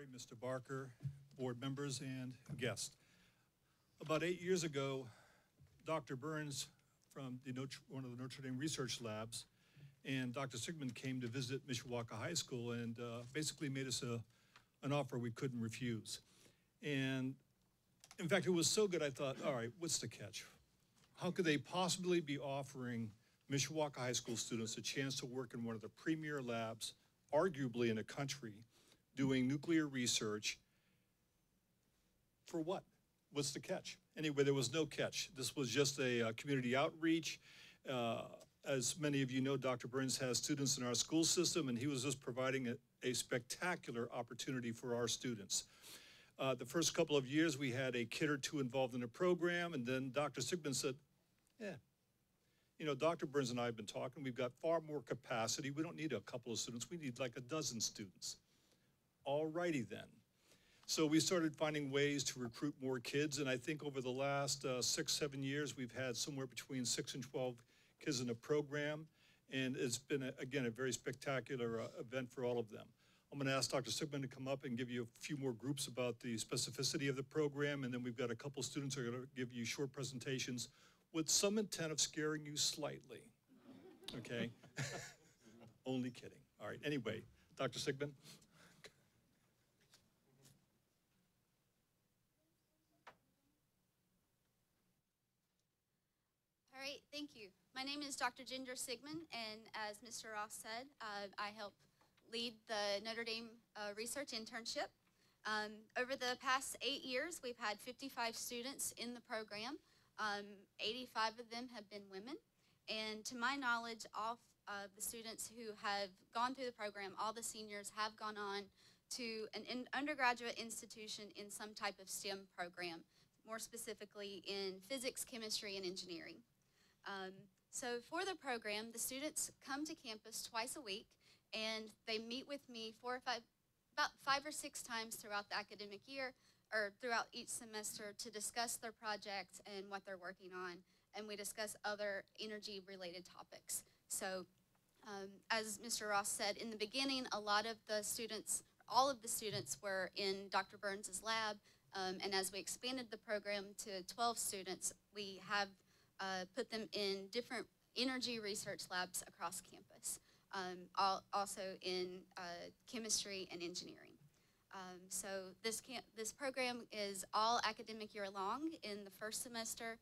Secretary, Mr. Barker, board members, and guests. About 8 years ago, Dr. Burns from one of the Notre Dame research labs and Dr. Sigmund came to visit Mishawaka High School and basically made us an offer we couldn't refuse. And in fact, it was so good I thought, all right, what's the catch? How could they possibly be offering Mishawaka High School students a chance to work in one of the premier labs, arguably in the country, doing nuclear research? For what? What's the catch? Anyway, there was no catch. This was just a community outreach. As many of you know, Dr. Burns has students in our school system, and he was just providing a spectacular opportunity for our students. The first couple of years, we had a kid or two involved in the program, and then Dr. Sigmund said, yeah, you know, Dr. Burns and I have been talking. We've got far more capacity. We don't need a couple of students. We need like a dozen students. All righty then. So we started finding ways to recruit more kids, and I think over the last 6, 7 years, we've had somewhere between 6 and 12 kids in the program, and it's been, again, a very spectacular event for all of them. I'm going to ask Dr. Sigmund to come up and give you a few more groups about the specificity of the program, and then we've got a couple students who are going to give you short presentations with some intent of scaring you slightly, okay? Only kidding. All right, anyway, Dr. Sigmund. All right, thank you. My name is Dr. Ginger Sigmund, and as Mr. Ross said, I help lead the Notre Dame research internship. Over the past 8 years, we've had 55 students in the program. 85 of them have been women, and to my knowledge, all of the students who have gone through the program, all the seniors have gone on to an undergraduate institution in some type of STEM program, more specifically in physics, chemistry, and engineering. So for the program, the students come to campus twice a week, and they meet with me about 5 or 6 times throughout the academic year, or throughout each semester, to discuss their projects and what they're working on, and we discuss other energy-related topics. So as Mr. Ross said in the beginning, all of the students were in Dr. Burns's lab, and as we expanded the program to 12 students, we have put them in different energy research labs across campus, also in chemistry and engineering. So this program is all academic year long. In the first semester,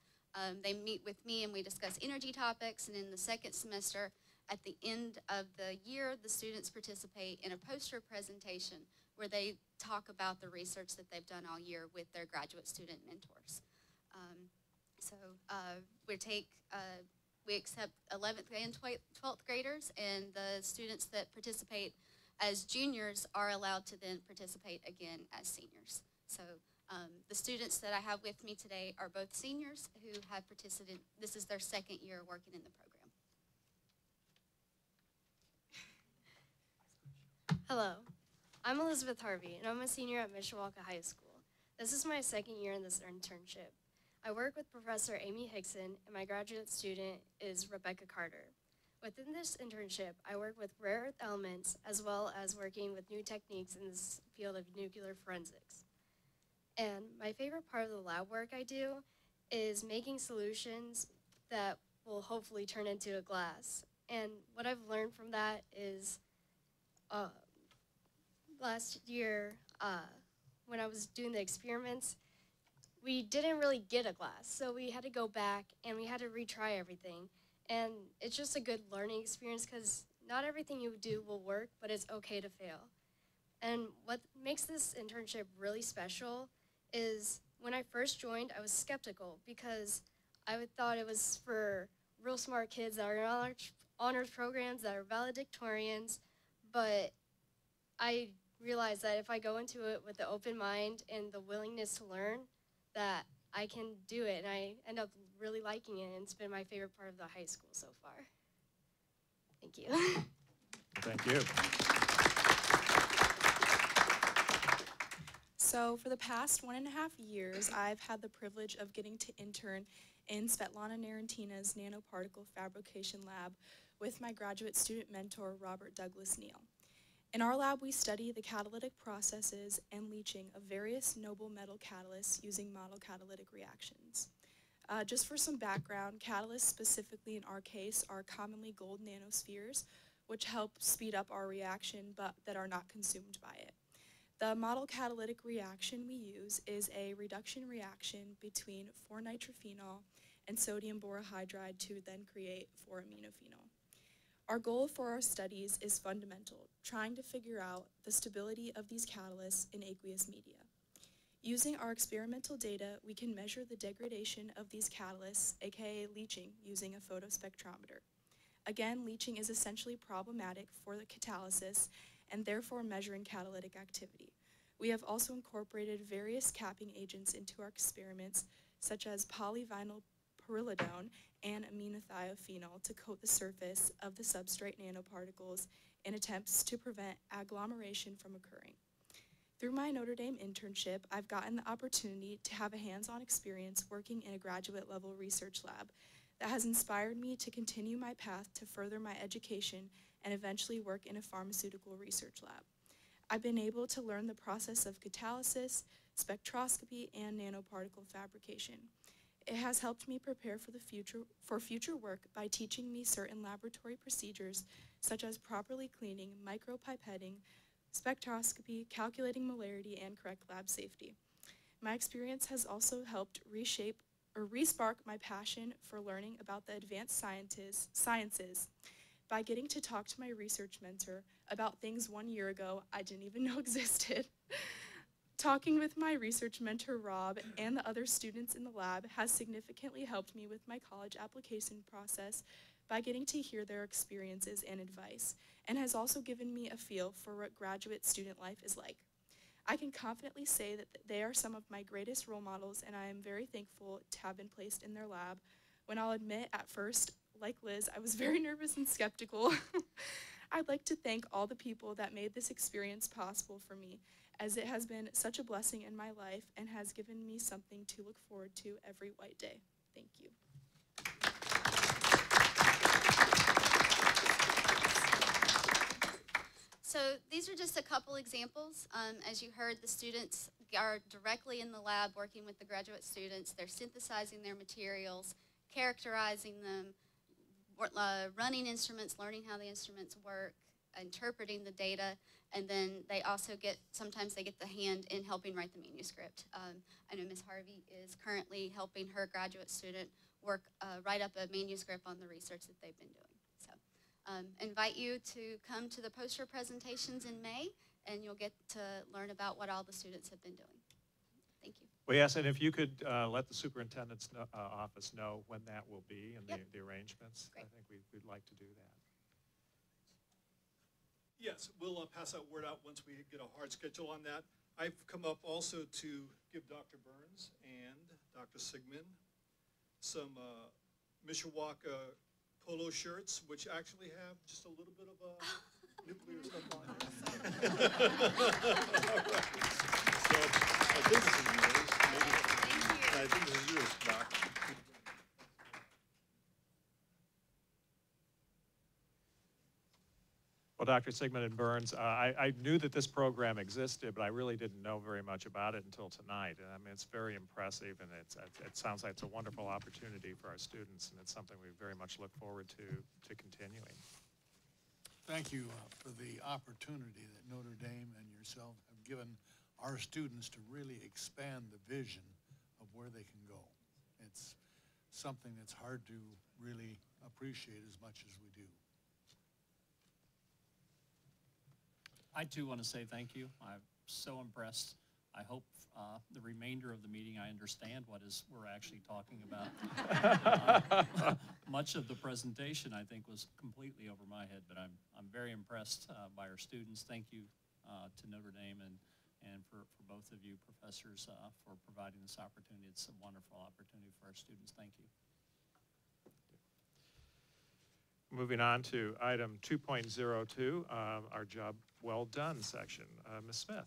they meet with me and we discuss energy topics, and in the second semester, at the end of the year, the students participate in a poster presentation where they talk about the research that they've done all year with their graduate student mentors. We accept 11th and 12th graders, and the students that participate as juniors are allowed to then participate again as seniors. So the students that I have with me today are both seniors who have participated. This is their second year working in the program. Hello, I'm Elizabeth Harvey, and I'm a senior at Mishawaka High School. This is my second year in this internship. I work with Professor Amy Hickson, and my graduate student is Rebecca Carter. Within this internship, I work with rare earth elements as well as working with new techniques in this field of nuclear forensics. And my favorite part of the lab work I do is making solutions that will hopefully turn into a glass. And what I've learned from that is last year when I was doing the experiments, we didn't really get a glass, so we had to go back and we had to retry everything. And it's just a good learning experience because not everything you do will work, but it's okay to fail. And what makes this internship really special is when I first joined, I was skeptical because I thought it was for real smart kids that are in honors programs, that are valedictorians, but I realized that if I go into it with the open mind and the willingness to learn, that I can do it, and I end up really liking it, and it's been my favorite part of the high school so far. Thank you. Thank you. So for the past 1.5 years, I've had the privilege of getting to intern in Svetlana Narantina's nanoparticle fabrication lab with my graduate student mentor, Robert Douglas Neal. In our lab, we study the catalytic processes and leaching of various noble metal catalysts using model catalytic reactions. Just for some background, catalysts specifically in our case are commonly gold nanospheres, which help speed up our reaction but that are not consumed by it. The model catalytic reaction we use is a reduction reaction between 4-nitrophenol and sodium borohydride to then create 4-aminophenol. Our goal for our studies is fundamental, trying to figure out the stability of these catalysts in aqueous media. Using our experimental data, we can measure the degradation of these catalysts, aka leaching, using a photospectrometer. Again, leaching is essentially problematic for the catalysis and therefore measuring catalytic activity. We have also incorporated various capping agents into our experiments, such as polyvinyl pyrrolidone and aminothiophenol to coat the surface of the substrate nanoparticles in attempts to prevent agglomeration from occurring. Through my Notre Dame internship, I've gotten the opportunity to have a hands-on experience working in a graduate level research lab that has inspired me to continue my path to further my education and eventually work in a pharmaceutical research lab. I've been able to learn the process of catalysis, spectroscopy, and nanoparticle fabrication. It has helped me prepare for future work by teaching me certain laboratory procedures such as properly cleaning, micropipetting, spectroscopy, calculating molarity, and correct lab safety. My experience has also helped re-spark my passion for learning about the advanced sciences by getting to talk to my research mentor about things 1 year ago I didn't even know existed. Talking with my research mentor, Rob, and the other students in the lab has significantly helped me with my college application process by getting to hear their experiences and advice, and has also given me a feel for what graduate student life is like. I can confidently say that they are some of my greatest role models, and I am very thankful to have been placed in their lab, when I'll admit at first, like Liz, I was very nervous and skeptical. I'd like to thank all the people that made this experience possible for me, as it has been such a blessing in my life and has given me something to look forward to every white day. Thank you. So these are just a couple examples. As you heard, the students are directly in the lab working with the graduate students. They're synthesizing their materials, characterizing them, running instruments, learning how the instruments work, interpreting the data, and then they also sometimes they get the hand in helping write the manuscript. I know Ms. Harvey is currently helping her graduate student write up a manuscript on the research that they've been doing. So invite you to come to the poster presentations in May, and you'll get to learn about what all the students have been doing. Thank you. Well, yes, and if you could let the superintendent's office know when that will be and the arrangements, Great. I think we'd like to do that. Yes, we'll pass that word out once we get a hard schedule on that. I've come up also to give Dr. Burns and Dr. Sigmund some Mishawaka polo shirts, which actually have just a little bit of nuclear stuff on it. All right. So I think this is yours. Maybe. Thank you. I think this is yours, Doc. Well, Dr. Sigmund and Burns, I knew that this program existed, but I really didn't know very much about it until tonight. And I mean, it's very impressive, and it sounds like it's a wonderful opportunity for our students, and it's something we very much look forward to continuing. Thank you for the opportunity that Notre Dame and yourself have given our students to really expand the vision of where they can go. It's something that's hard to really appreciate as much as we do. I too want to say thank you. I'm so impressed. I hope the remainder of the meeting I understand what we're actually talking about. Much of the presentation I think was completely over my head, but I'm very impressed by our students. Thank you to Notre Dame and for both of you professors for providing this opportunity. It's a wonderful opportunity for our students. Thank you. Moving on to item 2.02, our job well done section. Ms. Smith.